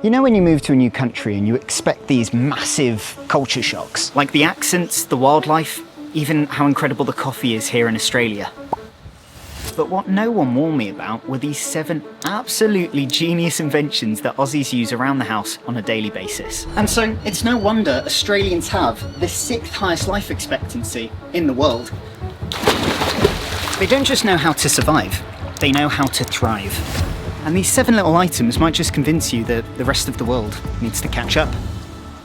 You know when you move to a new country and you expect these massive culture shocks? Like the accents, the wildlife, even how incredible the coffee is here in Australia. But what no one warned me about were these 7 absolutely genius inventions that Aussies use around the house on a daily basis. And so it's no wonder Australians have the 6th highest life expectancy in the world. They don't just know how to survive, they know how to thrive. And these 7 little items might just convince you that the rest of the world needs to catch up.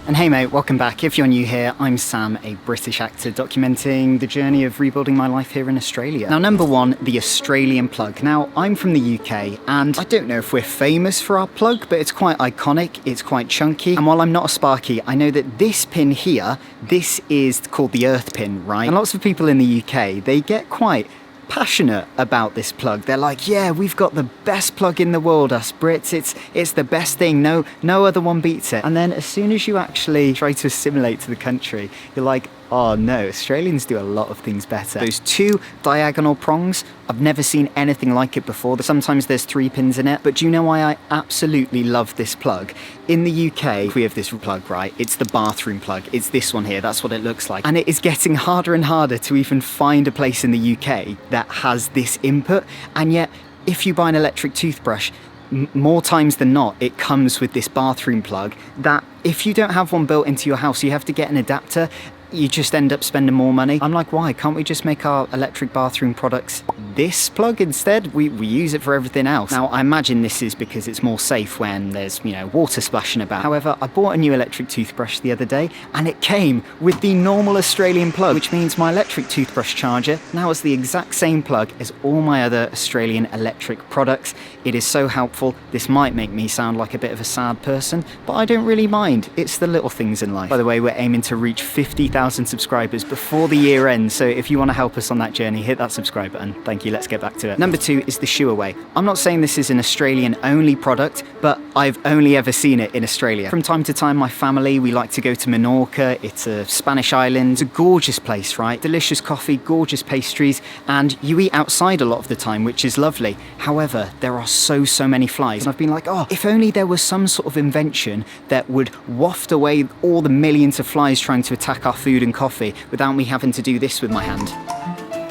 And hey mate, welcome back. If you're new here, I'm Sam, a British actor documenting the journey of rebuilding my life here in Australia. Now, number 1, the Australian plug. Now, I'm from the UK, and I don't know if we're famous for our plug, but it's quite iconic, it's quite chunky. And while I'm not a Sparky, I know that this pin here, this is called the Earth pin, right? And lots of people in the UK, they get quite passionate about this plug. They're like, yeah, we've got the best plug in the world, us Brits. It's the best thing. No other one beats it. And then as soon as you actually try to assimilate to the country, you're like, oh no, Australians do a lot of things better. Those 2 diagonal prongs, I've never seen anything like it before. Sometimes there's 3 pins in it, but do you know why I absolutely love this plug? In the UK, we have this plug, right? It's the bathroom plug. It's this one here, that's what it looks like. And it is getting harder and harder to even find a place in the UK that has this input. And yet, if you buy an electric toothbrush, more times than not, it comes with this bathroom plug that if you don't have one built into your house, you have to get an adapter. You just end up spending more money. I'm like, why? Can't we just make our electric bathroom products this plug instead? We use it for everything else. Now, I imagine this is because it's more safe when there's, water splashing about. However, I bought a new electric toothbrush the other day and it came with the normal Australian plug, which means my electric toothbrush charger now has the exact same plug as all my other Australian electric products. It is so helpful. This might make me sound like a bit of a sad person, but I don't really mind. It's the little things in life. By the way, we're aiming to reach 50,000 subscribers before the year ends, so if you want to help us on that journey, hit that subscribe button. Thank you, let's get back to it. Number 2 is the shoe away. I'm not saying this is an Australian only product, but I've only ever seen it in Australia. From time to time, my family, we like to go to Menorca. It's a Spanish island. It's a gorgeous place, right? Delicious coffee, gorgeous pastries, and you eat outside a lot of the time, which is lovely. However, there are so many flies, and I've been like, oh, if only there was some sort of invention that would waft away all the millions of flies trying to attack our food and coffee without me having to do this with my hand.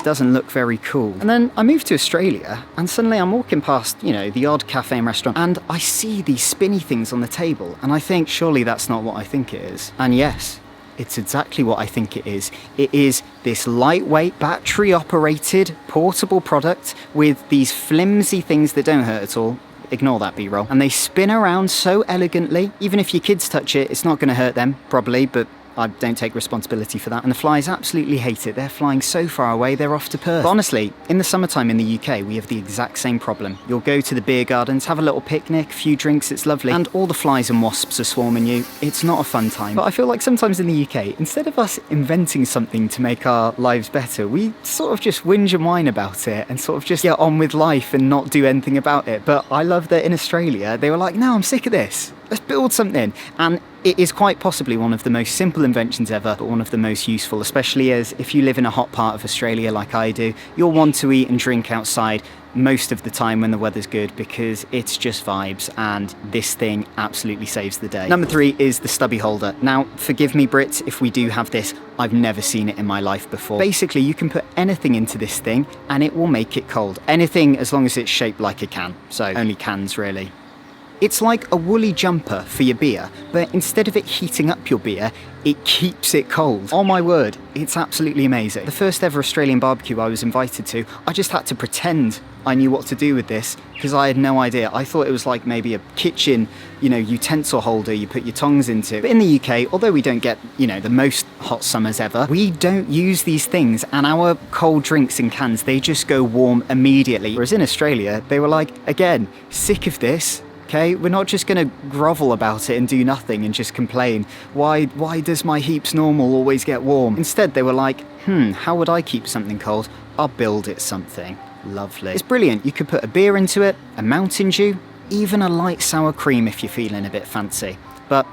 Doesn't look very cool. And then I moved to Australia and suddenly I'm walking past, the odd cafe and restaurant, and I see these spinny things on the table and I think, surely that's not what I think it is. And yes, it's exactly what I think it is. It is this lightweight, battery-operated, portable product with these flimsy things that don't hurt at all. Ignore that B-roll. And they spin around so elegantly. Even if your kids touch it, it's not going to hurt them, probably, but I don't take responsibility for that. And the flies absolutely hate it. They're flying so far away, they're off to Perth. But honestly, in the summertime in the UK, we have the exact same problem. You'll go to the beer gardens, have a little picnic, a few drinks, it's lovely, and all the flies and wasps are swarming you. It's not a fun time. But I feel like sometimes in the UK, instead of us inventing something to make our lives better, we sort of just whinge and whine about it and sort of just get on with life and not do anything about it. But I love that in Australia, they were like, no, I'm sick of this. Let's build something. And it is quite possibly one of the most simple inventions ever, but one of the most useful, especially as if you live in a hot part of Australia like I do, you'll want to eat and drink outside most of the time when the weather's good because it's just vibes, and this thing absolutely saves the day. Number 3 is the stubby holder. Now, forgive me Brits if we do have this, I've never seen it in my life before. Basically, you can put anything into this thing and it will make it cold. Anything as long as it's shaped like a can, so only cans really. It's like a woolly jumper for your beer, but instead of it heating up your beer, it keeps it cold. Oh my word, it's absolutely amazing. The first ever Australian barbecue I was invited to, I just had to pretend I knew what to do with this because I had no idea. I thought it was like maybe a kitchen, utensil holder you put your tongs into. But in the UK, although we don't get, the most hot summers ever, we don't use these things, and our cold drinks in cans, they just go warm immediately. Whereas in Australia, they were like, again, sick of this. Okay, we're not just going to grovel about it and do nothing and just complain. Why does my heaps normal always get warm? Instead, they were like, how would I keep something cold? I'll build it something. Lovely. It's brilliant. You could put a beer into it, a Mountain Dew, even a light sour cream if you're feeling a bit fancy. But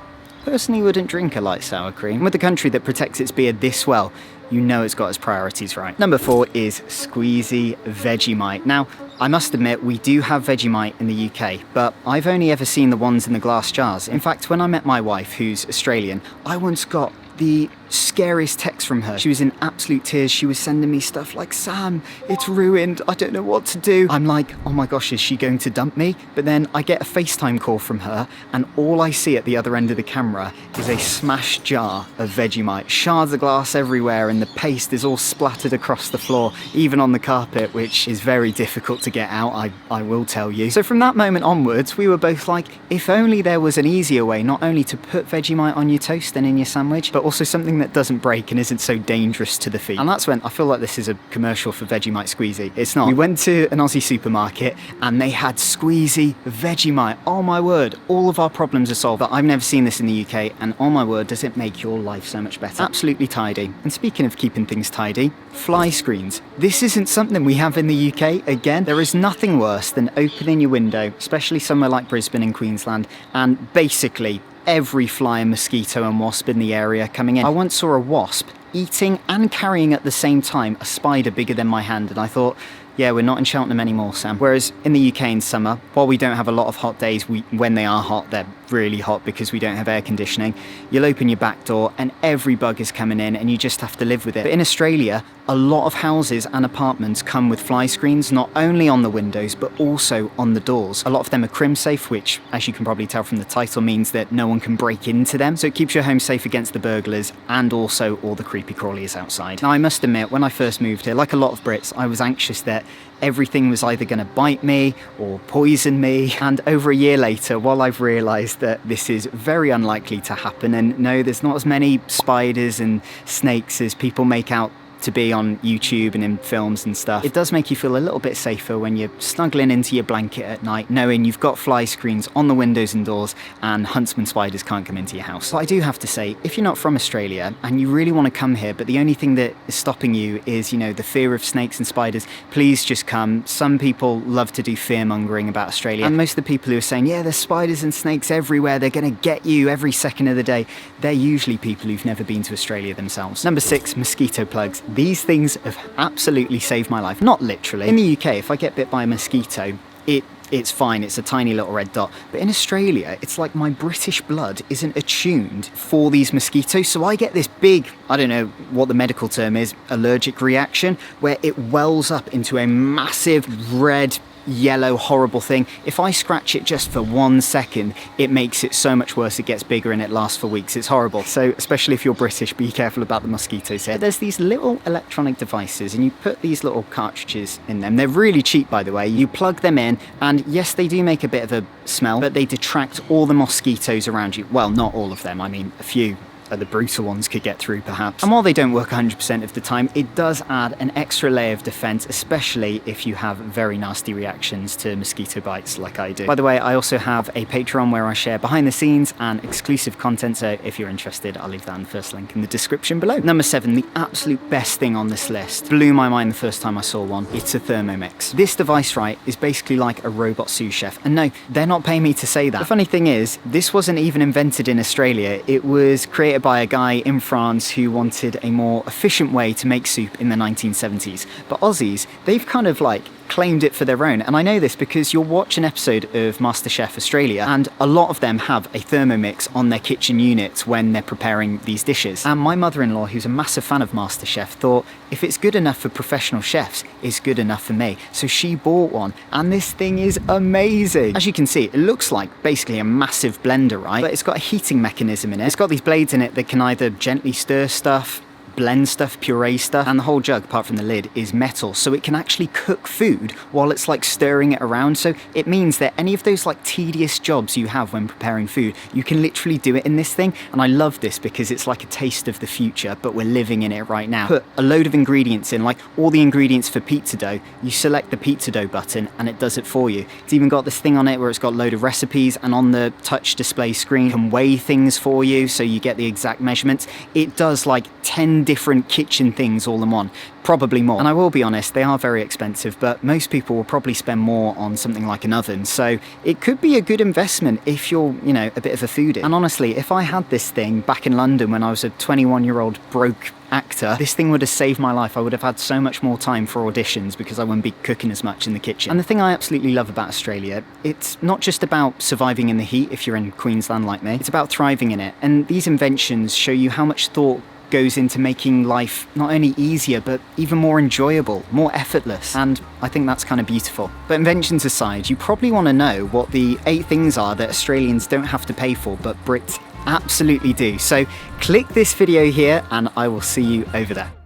personally wouldn't drink a light sour cream. With a country that protects its beer this well, you know it's got its priorities right. Number 4 is squeezy Vegemite. Now, I must admit, we do have Vegemite in the UK, but I've only ever seen the ones in the glass jars. In fact, when I met my wife, who's Australian, I once got the scariest text from her. She was in absolute tears. She was sending me stuff like, Sam, it's ruined. I don't know what to do. I'm like, oh my gosh, is she going to dump me? But then I get a FaceTime call from her, and all I see at the other end of the camera is a smashed jar of Vegemite. Shards of glass everywhere, and the paste is all splattered across the floor, even on the carpet, which is very difficult to get out, I will tell you. So from that moment onwards, we were both like, if only there was an easier way, not only to put Vegemite on your toast and in your sandwich, but also something that doesn't break and isn't so dangerous to the feet. And that's when I feel like this is a commercial for Vegemite Squeezy. It's not. We went to an Aussie supermarket and they had Squeezy Vegemite. Oh my word, all of our problems are solved. But I've never seen this in the UK, and oh my word, does it make your life so much better. Absolutely tidy. And speaking of keeping things tidy, fly screens. This isn't something we have in the UK. Again, there is nothing worse than opening your window, especially somewhere like Brisbane in Queensland, and basically every fly and mosquito and wasp in the area coming in. I once saw a wasp eating and carrying at the same time a spider bigger than my hand, and I thought, yeah, we're not in Cheltenham anymore, Sam. Whereas in the UK in summer, while we don't have a lot of hot days, when they are hot, they're really hot because we don't have air conditioning. You'll open your back door and every bug is coming in and you just have to live with it. But in Australia, a lot of houses and apartments come with fly screens, not only on the windows, but also on the doors. A lot of them are crim safe, which, as you can probably tell from the title, means that no one can break into them. So it keeps your home safe against the burglars and also all the creepy crawlies outside. Now, I must admit, when I first moved here, like a lot of Brits, I was anxious that everything was either going to bite me or poison me. And over a year later, while I've realised that this is very unlikely to happen, and no, there's not as many spiders and snakes as people make out to be on YouTube and in films and stuff, it does make you feel a little bit safer when you're snuggling into your blanket at night, knowing you've got fly screens on the windows and doors and huntsman spiders can't come into your house. But I do have to say, if you're not from Australia and you really want to come here, but the only thing that is stopping you is, you know, the fear of snakes and spiders, please just come. Some people love to do fear mongering about Australia, and most of the people who are saying, yeah, there's spiders and snakes everywhere, they're going to get you every second of the day, they're usually people who've never been to Australia themselves. Number 6, mosquito plugs. These things have absolutely saved my life. Not literally. In the UK, if I get bit by a mosquito, it's fine, it's a tiny little red dot. But in Australia, it's like my British blood isn't attuned for these mosquitoes. So I get this big, I don't know what the medical term is, allergic reaction, where it wells up into a massive red, yellow, horrible thing. If I scratch it just for 1 second, it makes it so much worse. It gets bigger and it lasts for weeks. It's horrible. So especially if you're British, be careful about the mosquitoes here. But there's these little electronic devices and you put these little cartridges in them. They're really cheap, by the way. You plug them in and yes, they do make a bit of a smell, but they detract all the mosquitoes around you. Well, not all of them. I mean, a few the brutal ones could get through perhaps. And while they don't work 100% of the time, it does add an extra layer of defense, especially if you have very nasty reactions to mosquito bites like I do. By the way, I also have a Patreon where I share behind the scenes and exclusive content, so if you're interested, I'll leave that in the first link in the description below. Number 7, the absolute best thing on this list, blew my mind the first time I saw one. It's a Thermomix. This device, right, is basically like a robot sous chef. And no, they're not paying me to say that. The funny thing is, this wasn't even invented in Australia. It was created by a guy in France who wanted a more efficient way to make soup in the 1970s. But Aussies, they've kind of like claimed it for their own. And I know this because you'll watch an episode of MasterChef Australia and a lot of them have a Thermomix on their kitchen units when they're preparing these dishes. And my mother-in-law, who's a massive fan of MasterChef, thought if it's good enough for professional chefs, it's good enough for me. So she bought one and this thing is amazing. As you can see, it looks like basically a massive blender, right? But it's got a heating mechanism in it. It's got these blades in it that can either gently stir stuff, blend stuff, puree stuff, and the whole jug, apart from the lid, is metal, so it can actually cook food while it's like stirring it around. So it means that any of those like tedious jobs you have when preparing food, you can literally do it in this thing. And I love this because it's like a taste of the future, but we're living in it right now. Put a load of ingredients in, like all the ingredients for pizza dough, you select the pizza dough button and it does it for you. It's even got this thing on it where it's got a load of recipes, and on the touch display screen can weigh things for you so you get the exact measurements. It does like 10 different kitchen things all in one, probably more. And I will be honest, they are very expensive, but most people will probably spend more on something like an oven. So it could be a good investment if you're, you know, a bit of a foodie. And honestly, if I had this thing back in London when I was a 21-year-old broke actor, this thing would have saved my life. I would have had so much more time for auditions because I wouldn't be cooking as much in the kitchen. And the thing I absolutely love about Australia, it's not just about surviving in the heat if you're in Queensland like me, it's about thriving in it. And these inventions show you how much thought goes into making life not only easier but even more enjoyable, more effortless, and I think that's kind of beautiful. But inventions aside, you probably want to know what the 8 things are that Australians don't have to pay for but Brits absolutely do. So click this video here and I will see you over there.